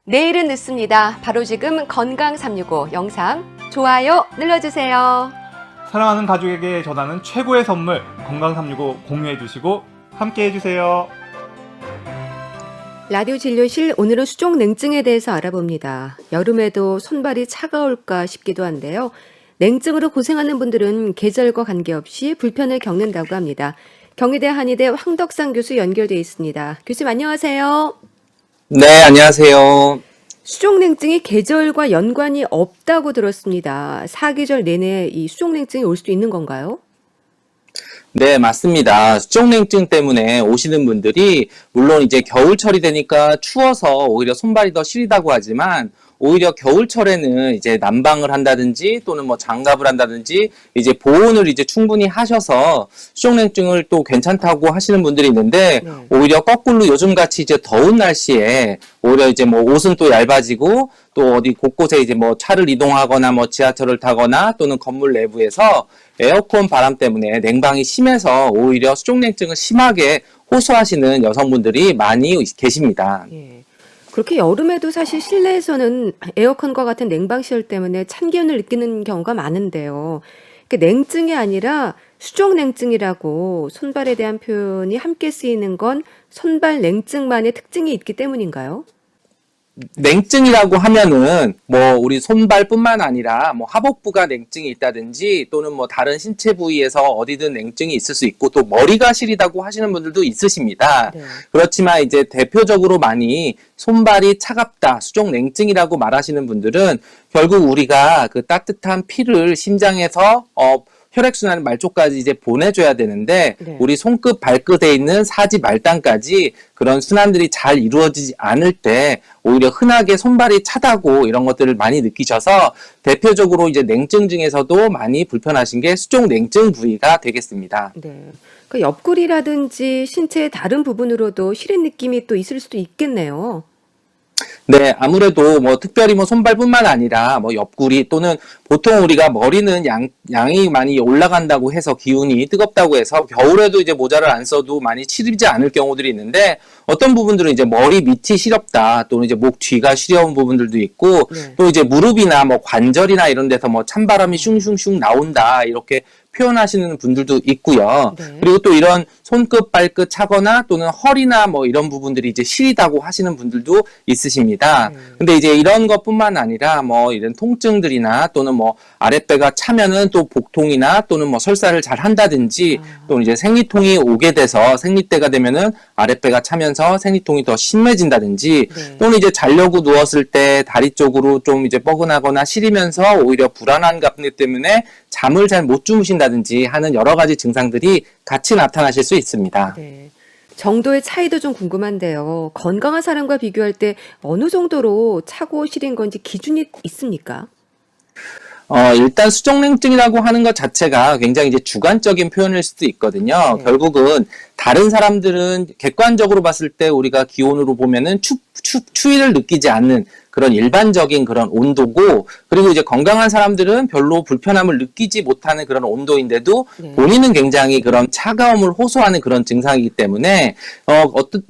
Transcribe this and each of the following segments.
내일은 늦습니다. 바로 지금 건강 365 영상 좋아요 눌러주세요. 사랑하는 가족에게 전하는 최고의 선물 건강 365 공유해 주시고 함께 해주세요. 라디오 진료실 오늘은 수족 냉증에 대해서 알아봅니다. 여름에도 손발이 차가울까 싶기도 한데요. 냉증으로 고생하는 분들은 계절과 관계없이 불편을 겪는다고 합니다. 경희대 한의대 황덕상 교수 연결돼 있습니다. 교수님 안녕하세요. 네, 안녕하세요. 수족냉증이 계절과 연관이 없다고 들었습니다. 사계절 내내 이 수족냉증이 올 수도 있는 건가요? 네, 맞습니다. 수족냉증 때문에 오시는 분들이 물론 이제 겨울철이 되니까 추워서 오히려 손발이 더 시리다고 하지만 오히려 겨울철에는 이제 난방을 한다든지 또는 뭐 장갑을 한다든지 이제 보온을 이제 충분히 하셔서 수족냉증을 또 괜찮다고 하시는 분들이 있는데 오히려 거꾸로 요즘같이 이제 더운 날씨에 오히려 이제 뭐 옷은 또 얇아지고 또 어디 곳곳에 이제 뭐 차를 이동하거나 뭐 지하철을 타거나 또는 건물 내부에서 에어컨 바람 때문에 냉방이 심해서 오히려 수족냉증을 심하게 호소하시는 여성분들이 많이 계십니다. 예. 그렇게 여름에도 사실 실내에서는 에어컨과 같은 냉방 시설 때문에 찬 기운을 느끼는 경우가 많은데요. 냉증이 아니라 수족냉증이라고 손발에 대한 표현이 함께 쓰이는 건 손발 냉증만의 특징이 있기 때문인가요? 냉증이라고 하면은 뭐 우리 손발뿐만 아니라 뭐 하복부가 냉증이 있다든지 또는 뭐 다른 신체 부위에서 어디든 냉증이 있을 수 있고 또 머리가 시리다고 하시는 분들도 있으십니다. 네. 그렇지만 이제 대표적으로 많이 손발이 차갑다, 수족냉증이라고 말하시는 분들은 결국 우리가 그 따뜻한 피를 심장에서 혈액순환 말쪽까지 이제 보내줘야 되는데 우리 손끝 발끝에 있는 사지 말단까지 그런 순환들이 잘 이루어지지 않을 때 오히려 흔하게 손발이 차다고 이런 것들을 많이 느끼셔서 대표적으로 이제 냉증 중에서도 많이 불편하신 게 수족냉증 부위가 되겠습니다. 네. 그 옆구리라든지 신체의 다른 부분으로도 시린 느낌이 또 있을 수도 있겠네요. 네, 아무래도 뭐 특별히 뭐 손발뿐만 아니라 뭐 옆구리 또는 보통 우리가 머리는 양이 많이 올라간다고 해서 기운이 뜨겁다고 해서 겨울에도 이제 모자를 안 써도 많이 시리지 않을 경우들이 있는데 어떤 부분들은 이제 머리 밑이 시렵다 또는 이제 목 뒤가 시려운 부분들도 있고 또 이제 무릎이나 뭐 관절이나 이런 데서 뭐 찬바람이 슝슝슝 나온다 이렇게 표현하시는 분들도 있고요. 그리고 또 이런 손끝, 발끝 차거나 또는 허리나 뭐 이런 부분들이 이제 시리다고 하시는 분들도 있으십니다. 근데 이제 이런 것뿐만 아니라 뭐 이런 통증들이나 또는 뭐 아랫배가 차면은 또 복통이나 또는 뭐 설사를 잘 한다든지 또는 이제 생리통이 오게 돼서 생리때가 되면은 아랫배가 차면서 생리통이 더 심해진다든지 또는 이제 자려고 누웠을 때 다리 쪽으로 좀 이제 뻐근하거나 시리면서 오히려 불안한 감정 때문에 잠을 잘 못 주무신다든지 하는 여러 가지 증상들이 같이 나타나실 수 있습니다. 네. 정도의 차이도 좀 궁금한데요. 건강한 사람과 비교할 때 어느 정도로 차고 시린 건지 기준이 있습니까? 일단 수족냉증이라고 하는 것 자체가 굉장히 이제 주관적인 표현일 수도 있거든요. 결국은 다른 사람들은 객관적으로 봤을 때 우리가 기온으로 보면은 추위를 느끼지 않는 그런 일반적인 그런 온도고 그리고 이제 건강한 사람들은 별로 불편함을 느끼지 못하는 그런 온도인데도 본인은 굉장히 그런 차가움을 호소하는 그런 증상이기 때문에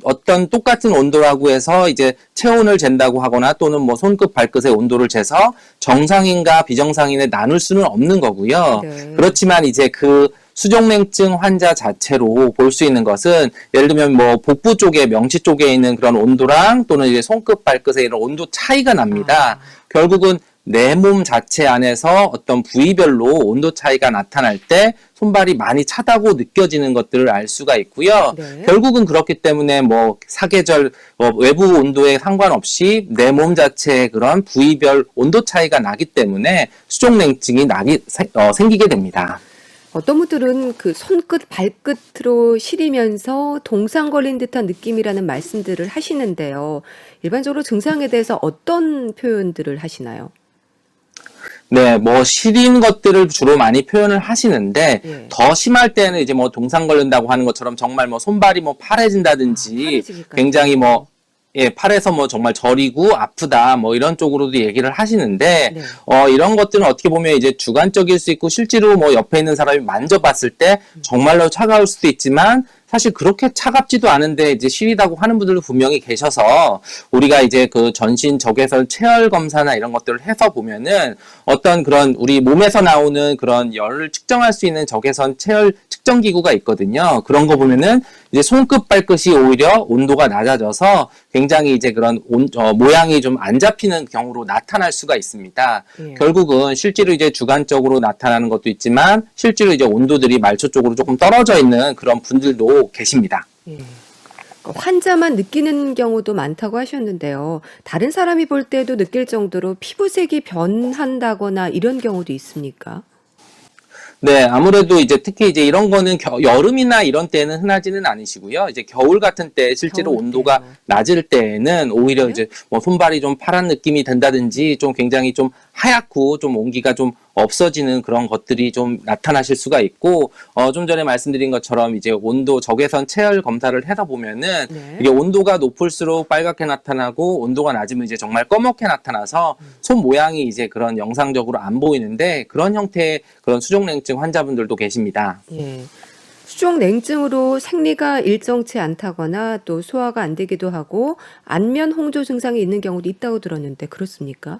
어떤 똑같은 온도라고 해서 이제 체온을 잰다고 하거나 또는 뭐 손끝 발끝의 온도를 재서 정상인과 비정상인에 나눌 수는 없는 거고요. 그렇지만 이제 그 수족냉증 환자 자체로 볼 수 있는 것은 예를 들면 뭐 복부 쪽에 명치 쪽에 있는 그런 온도랑 또는 이제 손끝 발끝의 이런 온도 차이가 납니다. 결국은 내 몸 자체 안에서 어떤 부위별로 온도 차이가 나타날 때 손발이 많이 차다고 느껴지는 것들을 알 수가 있고요. 결국은 그렇기 때문에 뭐 사계절 외부 온도에 상관없이 내 몸 자체의 그런 부위별 온도 차이가 나기 때문에 수족냉증이 생기게 됩니다. 어떤 분들은 그 손끝, 발끝으로 시리면서 동상 걸린 듯한 느낌이라는 말씀들을 하시는데요. 일반적으로 증상에 대해서 어떤 표현들을 하시나요? 네, 뭐 시린 것들을 주로 많이 표현을 하시는데 더 심할 때는 이제 뭐 동상 걸린다고 하는 것처럼 정말 뭐 손발이 뭐 파래진다든지 굉장히 뭐 팔에서 뭐 정말 저리고 아프다 뭐 이런 쪽으로도 얘기를 하시는데 이런 것들은 어떻게 보면 이제 주관적일 수 있고 실제로 뭐 옆에 있는 사람이 만져봤을 때 정말로 차가울 수도 있지만 사실 그렇게 차갑지도 않은데 이제 시리다고 하는 분들도 분명히 계셔서 우리가 이제 그 전신 적외선 체열 검사나 이런 것들을 해서 보면은 어떤 그런 우리 몸에서 나오는 그런 열을 측정할 수 있는 적외선 체열 측정 기구가 있거든요. 그런 거 보면은 이제 손끝 발끝이 오히려 온도가 낮아져서 굉장히 이제 그런 모양이 좀 안 잡히는 경우로 나타날 수가 있습니다. 예. 결국은 실제로 이제 주관적으로 나타나는 것도 있지만 실제로 이제 온도들이 말초 쪽으로 조금 떨어져 있는 그런 분들도 계십니다. 예. 그러니까 환자만 느끼는 경우도 많다고 하셨는데요. 다른 사람이 볼 때도 느낄 정도로 피부색이 변한다거나 이런 경우도 있습니까? 네, 아무래도 이제 특히 이제 이런 거는 여름이나 이런 때는 흔하지는 않으시고요. 이제 겨울 같은 때 실제로 겨울 온도가 때요. 낮을 때에는 오히려 네. 이제 뭐 손발이 좀 파란 느낌이 든다든지 좀 굉장히 좀 하얗고 좀 온기가 좀 없어지는 그런 것들이 좀 나타나실 수가 있고, 좀 전에 말씀드린 것처럼 이제 온도 적외선 체열 검사를 해서 보면은 네. 이게 온도가 높을수록 빨갛게 나타나고 온도가 낮으면 이제 정말 검게 나타나서 손 모양이 이제 그런 영상적으로 안 보이는데 그런 형태의 그런 수족냉증 환자분들도 계십니다. 예. 수족 냉증으로 생리가 일정치 않다거나 또 소화가 안 되기도 하고 안면 홍조 증상이 있는 경우도 있다고 들었는데 그렇습니까?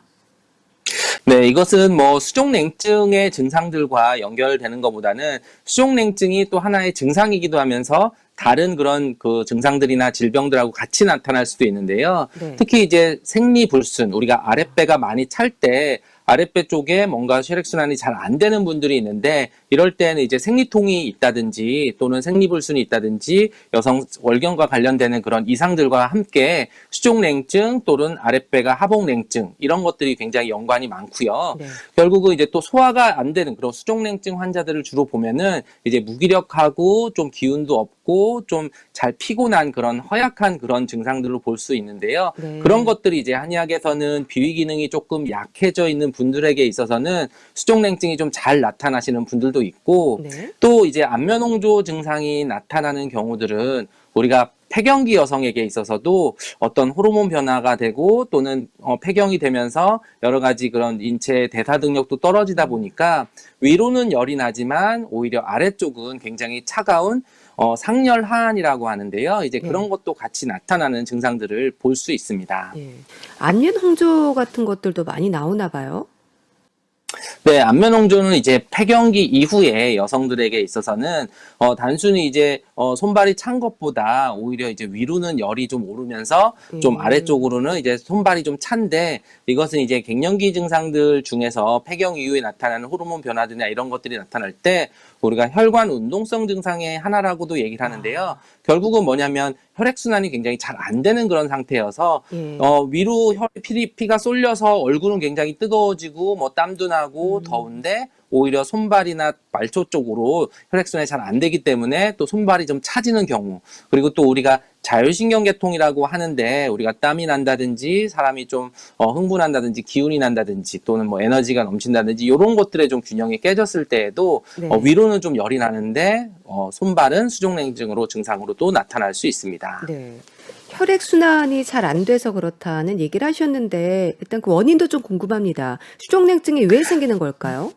네, 이것은 뭐 수족냉증의 증상들과 연결되는 것보다는 수족냉증이 또 하나의 증상이기도 하면서 다른 그런 그 증상들이나 질병들하고 같이 나타날 수도 있는데요. 네. 특히 이제 생리불순, 우리가 아랫배가 많이 찰 때 아랫배 쪽에 뭔가 혈액순환이 잘 안 되는 분들이 있는데 이럴 때는 이제 생리통이 있다든지 또는 생리불순이 있다든지 여성 월경과 관련되는 그런 이상들과 함께 수족냉증 또는 아랫배가 하복냉증 이런 것들이 굉장히 연관이 많고요. 네. 결국은 이제 또 소화가 안 되는 그런 수족냉증 환자들을 주로 보면은 이제 무기력하고 좀 기운도 없고 좀 잘 피곤한 그런 허약한 그런 증상들을 볼 수 있는데요. 네. 그런 것들이 이제 한의학에서는 비위 기능이 조금 약해져 있는 분들에게 있어서는 수족냉증이 좀 잘 나타나시는 분들도 있고 네. 또 이제 안면홍조 증상이 나타나는 경우들은 우리가 폐경기 여성에게 있어서도 어떤 호르몬 변화가 되고 또는 폐경이 되면서 여러 가지 그런 인체 대사 능력도 떨어지다 보니까 위로는 열이 나지만 오히려 아래쪽은 굉장히 차가운 상열 하한이라고 하는데요. 이제 네. 그런 것도 같이 나타나는 증상들을 볼 수 있습니다. 예. 안면 홍조 같은 것들도 많이 나오나 봐요. 네, 안면홍조는 이제 폐경기 이후에 여성들에게 있어서는 단순히 이제 손발이 찬 것보다 오히려 이제 위로는 열이 좀 오르면서 좀 아래쪽으로는 이제 손발이 좀 찬데 이것은 이제 갱년기 증상들 중에서 폐경 이후에 나타나는 호르몬 변화들이나 이런 것들이 나타날 때 우리가 혈관 운동성 증상의 하나라고도 얘기를 하는데요. 결국은 뭐냐면 혈액순환이 굉장히 잘 안 되는 그런 상태여서 예. 위로 피가 쏠려서 얼굴은 굉장히 뜨거워지고 뭐 땀도 나고 더운데 오히려 손발이나 말초 쪽으로 혈액순환이 잘 안 되기 때문에 또 손발이 좀 차지는 경우 그리고 또 우리가 자율신경계통이라고 하는데 우리가 땀이 난다든지 사람이 좀 흥분한다든지 기운이 난다든지 또는 뭐 에너지가 넘친다든지 이런 것들의 좀 균형이 깨졌을 때에도 네. 위로는 좀 열이 나는데 손발은 수족냉증으로 증상으로 또 나타날 수 있습니다. 네. 혈액순환이 잘 안 돼서 그렇다는 얘기를 하셨는데 일단 그 원인도 좀 궁금합니다. 수족냉증이 왜 생기는 걸까요?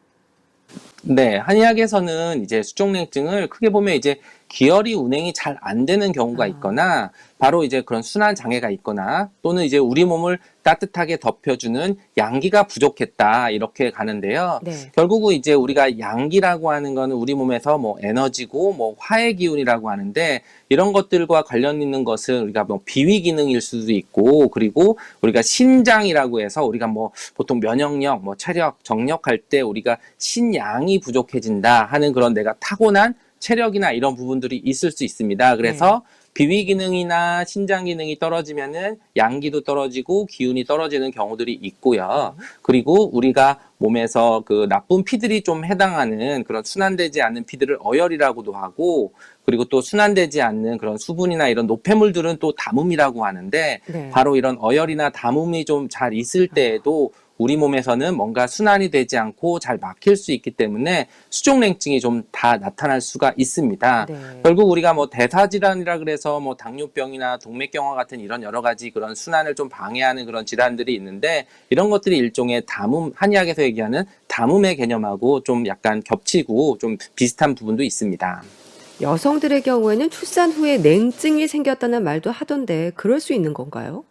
네, 한의학에서는 이제 수족냉증을 크게 보면 이제 기혈이 운행이 잘 안 되는 경우가 있거나 바로 이제 그런 순환 장애가 있거나 또는 이제 우리 몸을 따뜻하게 덮여주는 양기가 부족했다 이렇게 가는데요. 네. 결국은 이제 우리가 양기라고 하는 거는 우리 몸에서 뭐 에너지고 뭐 화해 기운이라고 하는데 이런 것들과 관련 있는 것은 우리가 뭐 비위 기능일 수도 있고 그리고 우리가 신장이라고 해서 우리가 뭐 보통 면역력, 뭐 체력, 정력할 때 우리가 신양이 부족해진다 하는 그런 내가 타고난 체력이나 이런 부분들이 있을 수 있습니다. 그래서 비위 기능이나 신장 기능이 떨어지면은 양기도 떨어지고 기운이 떨어지는 경우들이 있고요. 그리고 우리가 몸에서 그 나쁜 피들이 좀 해당하는 그런 순환되지 않는 피들을 어혈이라고도 하고 그리고 또 순환되지 않는 그런 수분이나 이런 노폐물들은 또 담음이라고 하는데 네. 바로 이런 어혈이나 담음이 좀 잘 있을 때에도 우리 몸에서는 뭔가 순환이 되지 않고 잘 막힐 수 있기 때문에 수족냉증이 좀 다 나타날 수가 있습니다. 네. 결국 우리가 뭐 대사질환이라 그래서 뭐 당뇨병이나 동맥경화 같은 이런 여러 가지 그런 순환을 좀 방해하는 그런 질환들이 있는데 이런 것들이 일종의 담음, 한의학에서 얘기하는 담음의 개념하고 좀 약간 겹치고 좀 비슷한 부분도 있습니다. 여성들의 경우에는 출산 후에 냉증이 생겼다는 말도 하던데 그럴 수 있는 건가요?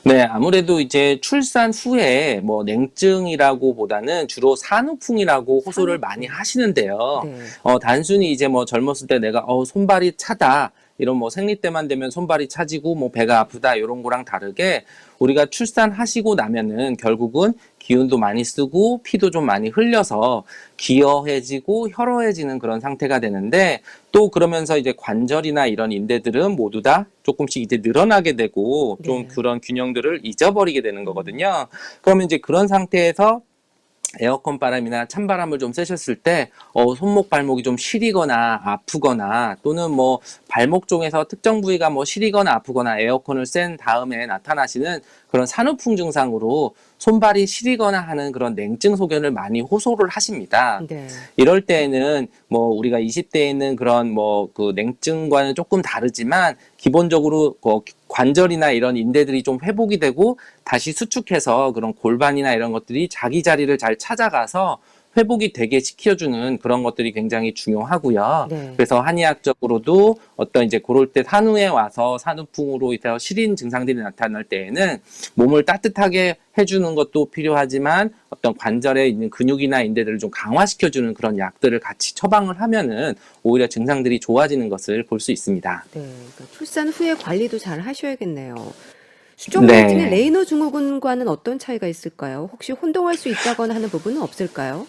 네, 아무래도 이제 출산 후에 뭐 냉증이라고 보다는 주로 산후풍이라고 호소를 많이 산후풍. 하시는데요. 네. 단순히 이제 뭐 젊었을 때 내가 손발이 차다. 이런 뭐 생리 때만 되면 손발이 차지고 뭐 배가 아프다 이런 거랑 다르게 우리가 출산하시고 나면은 결국은 기운도 많이 쓰고 피도 좀 많이 흘려서 기어해지고 혈어해지는 그런 상태가 되는데 또 그러면서 이제 관절이나 이런 인대들은 모두 다 조금씩 이제 늘어나게 되고 좀 네. 그런 균형들을 잊어버리게 되는 거거든요. 그러면 이제 그런 상태에서 에어컨 바람이나 찬바람을 좀 쐬셨을 때 손목 발목이 좀 시리거나 아프거나 또는 뭐 발목 쪽에서 특정 부위가 뭐 시리거나 아프거나 에어컨을 쐰 다음에 나타나시는 그런 산후풍 증상으로 손발이 시리거나 하는 그런 냉증 소견을 많이 호소를 하십니다. 네. 이럴 때에는 뭐 우리가 20대에 있는 그런 뭐 그 냉증과는 조금 다르지만 기본적으로 관절이나 이런 인대들이 좀 회복이 되고 다시 수축해서 그런 골반이나 이런 것들이 자기 자리를 잘 찾아가서 회복이 되게 시켜주는 그런 것들이 굉장히 중요하고요. 네. 그래서 한의학적으로도 어떤 이제 그럴 때 산후에 와서 산후풍으로 인해서 시린 증상들이 나타날 때에는 몸을 따뜻하게 해주는 것도 필요하지만 어떤 관절에 있는 근육이나 인대들을 좀 강화시켜주는 그런 약들을 같이 처방을 하면은 오히려 증상들이 좋아지는 것을 볼 수 있습니다. 네. 그러니까 출산 후에 관리도 잘 하셔야겠네요. 수족냉증의 네. 레이너 증후군과는 어떤 차이가 있을까요? 혹시 혼동할 수 있다거나 하는 부분은 없을까요?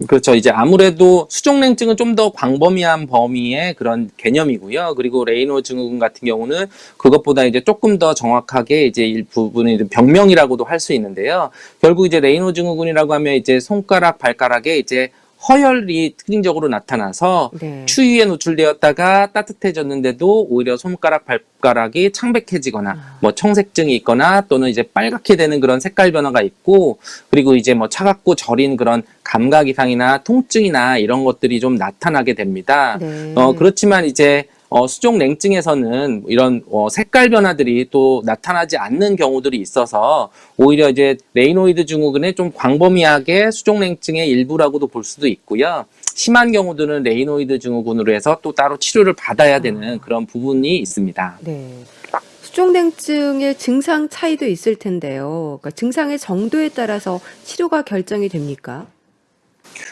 그렇죠. 이제 아무래도 수족냉증은 좀 더 광범위한 범위의 그런 개념이고요. 그리고 레이노 증후군 같은 경우는 그것보다 이제 조금 더 정확하게 이제 일부분의 병명이라고도 할 수 있는데요. 결국 이제 레이노 증후군이라고 하면 이제 손가락, 발가락에 이제 허혈이 특징적으로 나타나서 네. 추위에 노출되었다가 따뜻해졌는데도 오히려 손가락, 발가락이 창백해지거나 아, 뭐 청색증이 있거나 또는 이제 빨갛게 되는 그런 색깔 변화가 있고 그리고 이제 뭐 차갑고 저린 그런 감각 이상이나 통증이나 이런 것들이 좀 나타나게 됩니다. 네. 그렇지만 이제 수족 냉증에서는 이런 색깔 변화들이 또 나타나지 않는 경우들이 있어서 오히려 이제 레이노이드 증후군의 좀 광범위하게 수족 냉증의 일부라고도 볼 수도 있고요. 심한 경우들은 레이노이드 증후군으로 해서 또 따로 치료를 받아야 되는 아, 그런 부분이 있습니다. 네. 수족냉증의 증상 차이도 있을 텐데요. 그러니까 증상의 정도에 따라서 치료가 결정이 됩니까?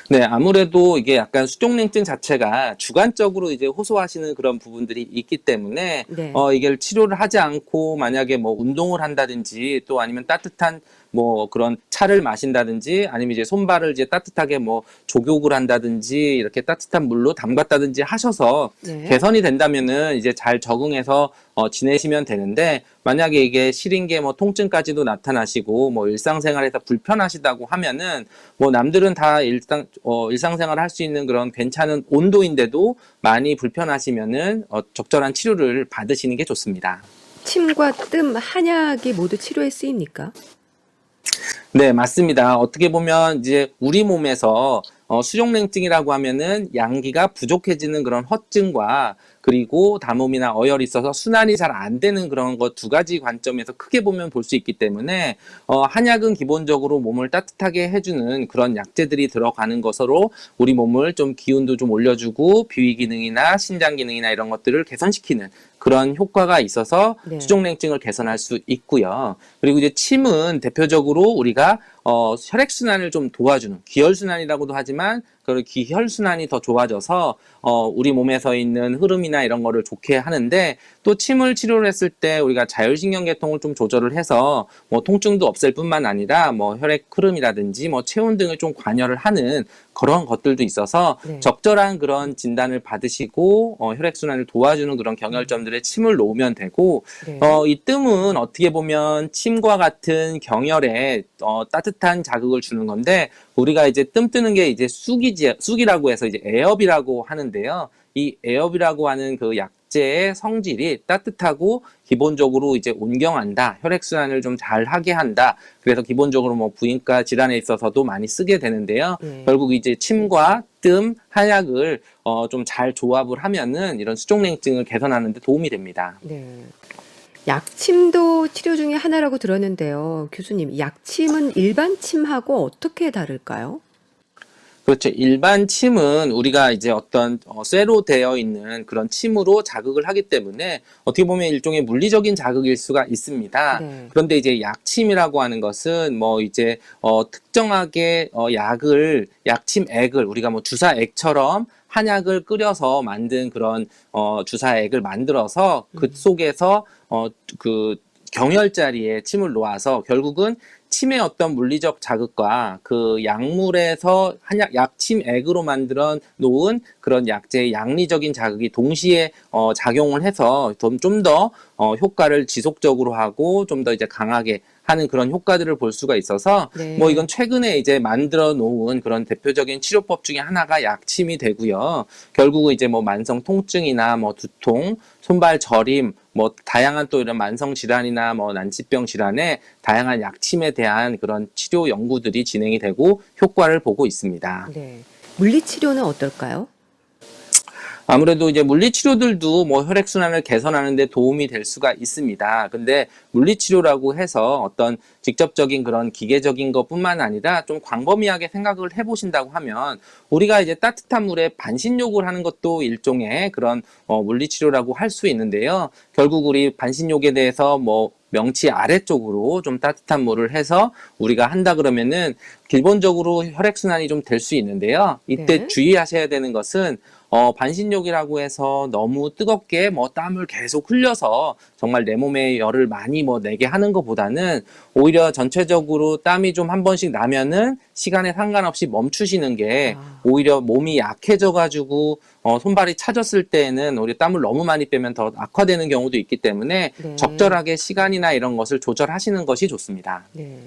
네, 아무래도 이게 약간 수족냉증 자체가 주관적으로 이제 호소하시는 그런 부분들이 있기 때문에 네. 이게 치료를 하지 않고 만약에 뭐 운동을 한다든지 또 아니면 따뜻한 뭐 그런 차를 마신다든지 아니면 이제 손발을 이제 따뜻하게 뭐 족욕을 한다든지 이렇게 따뜻한 물로 담갔다든지 하셔서 네. 개선이 된다면은 이제 잘 적응해서 지내시면 되는데 만약에 이게 시린 게 뭐 통증까지도 나타나시고 뭐 일상생활에서 불편하시다고 하면은 뭐 남들은 다 일상생활 할 수 있는 그런 괜찮은 온도인데도 많이 불편하시면은 적절한 치료를 받으시는 게 좋습니다. 침과 뜸, 한약이 모두 치료에 쓰입니까? 네, 맞습니다. 어떻게 보면 이제 우리 몸에서 수족냉증이라고 하면은 양기가 부족해지는 그런 허증과 그리고 담음이나 어혈이 있어서 순환이 잘 안 되는 그런 것 두 가지 관점에서 크게 보면 볼 수 있기 때문에 한약은 기본적으로 몸을 따뜻하게 해주는 그런 약재들이 들어가는 것으로 우리 몸을 좀 기운도 좀 올려주고 비위 기능이나 신장 기능이나 이런 것들을 개선시키는 그런 효과가 있어서 네. 수족냉증을 개선할 수 있고요. 그리고 이제 침은 대표적으로 우리가 혈액순환을 좀 도와주는 기혈순환이라고도 하지만 그 기혈순환이 더 좋아져서 우리 몸에서 있는 흐름이나 이런 거를 좋게 하는데 또 침을 치료를 했을 때 우리가 자율신경계통을 좀 조절을 해서 뭐 통증도 없앨 뿐만 아니라 뭐 혈액 흐름이라든지 뭐 체온 등을 좀 관여를 하는 그런 것들도 있어서 네. 적절한 그런 진단을 받으시고 혈액순환을 도와주는 그런 경혈점들에 침을 놓으면 되고 네. 이 뜸은 어떻게 보면 침과 같은 경혈에 따뜻한 자극을 주는 건데 우리가 이제 뜸 뜨는 게 이제 쑥이라고 해서 이제 애엽이라고 하는데요. 이 애엽이라고 하는 그 약재의 성질이 따뜻하고 기본적으로 이제 온경한다. 혈액순환을 좀 잘 하게 한다. 그래서 기본적으로 뭐 부인과 질환에 있어서도 많이 쓰게 되는데요. 네. 결국 이제 침과 뜸, 한약을 좀 잘 조합을 하면은 이런 수족냉증을 개선하는 데 도움이 됩니다. 네. 약침도 치료 중에 하나라고 들었는데요. 교수님, 약침은 일반 침하고 어떻게 다를까요? 그렇죠. 일반 침은 우리가 이제 어떤 쇠로 되어 있는 그런 침으로 자극을 하기 때문에 어떻게 보면 일종의 물리적인 자극일 수가 있습니다. 네. 그런데 이제 약침이라고 하는 것은 뭐 이제 특정하게 약침액을 우리가 뭐 주사액처럼 한약을 끓여서 만든 그런 주사액을 만들어서 그 속에서 그 경혈자리에 침을 놓아서 결국은 침의 어떤 물리적 자극과 그 약물에서 약침액으로 만들어 놓은 그런 약제의 양리적인 자극이 동시에 작용을 해서 좀 더 효과를 지속적으로 하고 좀 더 이제 강하게 하는 그런 효과들을 볼 수가 있어서 네. 뭐 이건 최근에 이제 만들어 놓은 그런 대표적인 치료법 중에 하나가 약침이 되고요. 결국은 이제 뭐 만성 통증이나 뭐 두통, 손발 저림, 뭐 다양한 또 이런 만성 질환이나 뭐 난치병 질환에 다양한 약침에 대한 그런 치료 연구들이 진행이 되고 효과를 보고 있습니다. 네. 물리치료는 어떨까요? 아무래도 이제 물리치료들도 뭐 혈액순환을 개선하는 데 도움이 될 수가 있습니다. 근데 물리치료라고 해서 어떤 직접적인 그런 기계적인 것뿐만 아니라 좀 광범위하게 생각을 해보신다고 하면 우리가 이제 따뜻한 물에 반신욕을 하는 것도 일종의 그런 물리치료라고 할 수 있는데요. 결국 우리 반신욕에 대해서 뭐 명치 아래쪽으로 좀 따뜻한 물을 해서 우리가 한다 그러면은 기본적으로 혈액순환이 좀 될 수 있는데요. 이때 네. 주의하셔야 되는 것은 반신욕이라고 해서 너무 뜨겁게 뭐 땀을 계속 흘려서 정말 내 몸에 열을 많이 뭐 내게 하는 것보다는 오히려 전체적으로 땀이 좀 한 번씩 나면은 시간에 상관없이 멈추시는 게 아. 오히려 몸이 약해져 가지고 손발이 차졌을 때에는 오히려 땀을 너무 많이 빼면 더 악화되는 경우도 있기 때문에 네. 적절하게 시간이나 이런 것을 조절하시는 것이 좋습니다. 네.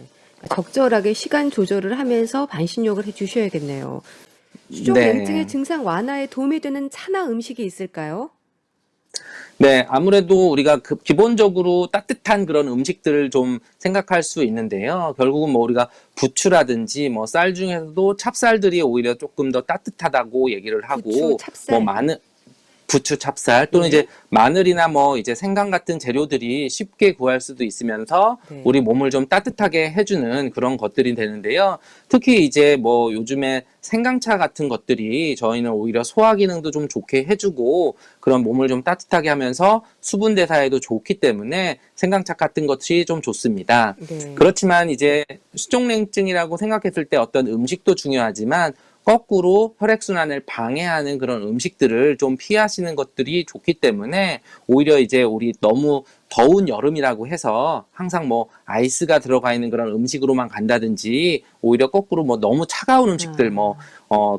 적절하게 시간 조절을 하면서 반신욕을 해 주셔야겠네요. 수족 냉증의 네. 증상 완화에 도움이 되는 차나 음식이 있을까요? 네, 아무래도 우리가 기본적으로 따뜻한 그런 음식들을 좀 생각할 수 있는데요. 결국은 뭐 우리가 부추라든지 뭐 쌀 중에서도 찹쌀들이 오히려 조금 더 따뜻하다고 얘기를 부추, 하고 뭐 찹쌀. 부추, 찹쌀 또는 예. 이제 마늘이나 뭐 이제 생강 같은 재료들이 쉽게 구할 수도 있으면서 네. 우리 몸을 좀 따뜻하게 해주는 그런 것들이 되는데요. 특히 이제 뭐 요즘에 생강차 같은 것들이 저희는 오히려 소화 기능도 좀 좋게 해주고 그런 몸을 좀 따뜻하게 하면서 수분 대사에도 좋기 때문에 생강차 같은 것이 좀 좋습니다. 네. 그렇지만 이제 수족냉증이라고 생각했을 때 어떤 음식도 중요하지만 거꾸로 혈액순환을 방해하는 그런 음식들을 좀 피하시는 것들이 좋기 때문에 오히려 이제 우리 너무 더운 여름이라고 해서 항상 뭐 아이스가 들어가 있는 그런 음식으로만 간다든지 오히려 거꾸로 뭐 너무 차가운 음식들 뭐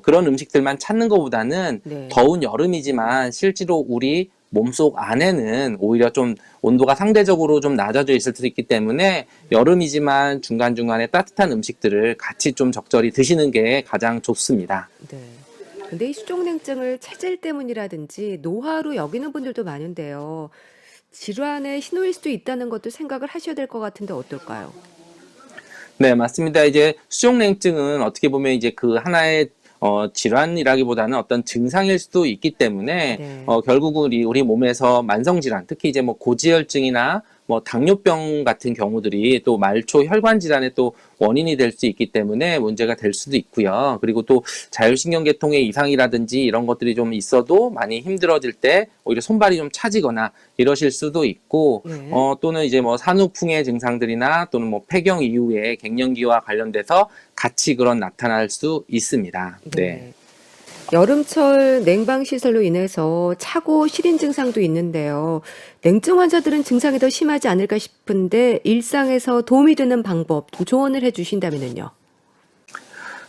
그런 음식들만 찾는 것보다는 네. 더운 여름이지만 실제로 우리 몸속 안에는 오히려 좀 온도가 상대적으로 좀 낮아져 있을 수 있기 때문에 여름이지만 중간중간에 따뜻한 음식들을 같이 좀 적절히 드시는 게 가장 좋습니다. 네. 근데 이 수족냉증을 체질 때문이라든지 노화로 여기는 분들도 많은데요. 질환의 신호일 수도 있다는 것도 생각을 하셔야 될 것 같은데 어떨까요? 네, 맞습니다. 이제 수족냉증은 어떻게 보면 이제 그 하나의 질환이라기보다는 어떤 증상일 수도 있기 때문에 네. 결국은 우리 몸에서 만성질환, 특히 이제 뭐 고지혈증이나 뭐 당뇨병 같은 경우들이 또 말초 혈관 질환의 또 원인이 될 수 있기 때문에 문제가 될 수도 있고요. 그리고 또 자율신경계통의 이상이라든지 이런 것들이 좀 있어도 많이 힘들어질 때 오히려 손발이 좀 차지거나 이러실 수도 있고 네. 또는 이제 뭐 산후풍의 증상들이나 또는 뭐 폐경 이후에 갱년기와 관련돼서 같이 그런 나타날 수 있습니다. 네. 네. 여름철 냉방 시설로 인해서 차고 시린 증상도 있는데요. 냉증 환자들은 증상이 더 심하지 않을까 싶은데 일상에서 도움이 되는 방법 조언을 해 주신다면요.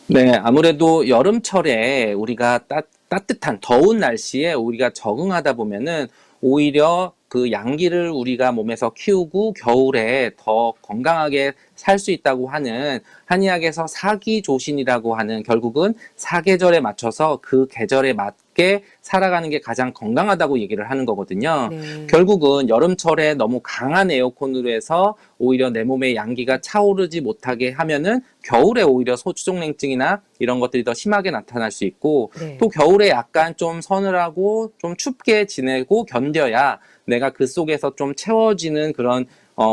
네, 아무래도 여름철에 우리가 따뜻한 더운 날씨에 우리가 적응하다 보면은 오히려 그 양기를 우리가 몸에서 키우고 겨울에 더 건강하게 살 수 있다고 하는 한의학에서 사기조신이라고 하는 결국은 사계절에 맞춰서 그 계절에 맞게 살아가는 게 가장 건강하다고 얘기를 하는 거거든요. 네. 결국은 여름철에 너무 강한 에어컨으로 해서 오히려 내 몸의 양기가 차오르지 못하게 하면은 겨울에 오히려 소주종냉증이나 이런 것들이 더 심하게 나타날 수 있고 네. 또 겨울에 약간 좀 서늘하고 좀 춥게 지내고 견뎌야 내가 그 속에서 좀 채워지는 그런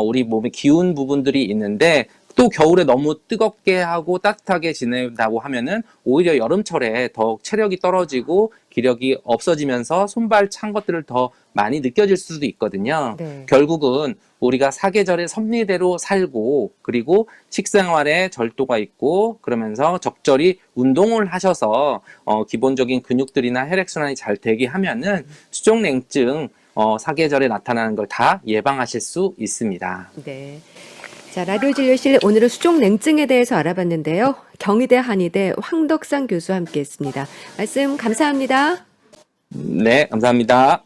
우리 몸의 기운 부분들이 있는데 또 겨울에 너무 뜨겁게 하고 따뜻하게 지낸다고 하면은 오히려 여름철에 더욱 체력이 떨어지고 기력이 없어지면서 손발 찬 것들을 더 많이 느껴질 수도 있거든요. 네. 결국은 우리가 사계절의 섭리대로 살고 그리고 식생활에 절도가 있고 그러면서 적절히 운동을 하셔서 기본적인 근육들이나 혈액순환이 잘 되게 하면은 수족냉증 사계절에 나타나는 걸 다 예방하실 수 있습니다. 네. 자, 라디오 진료실 오늘은 수족냉증에 대해서 알아봤는데요. 경희대 한의대 황덕상 교수와 함께했습니다. 말씀 감사합니다. 네, 감사합니다.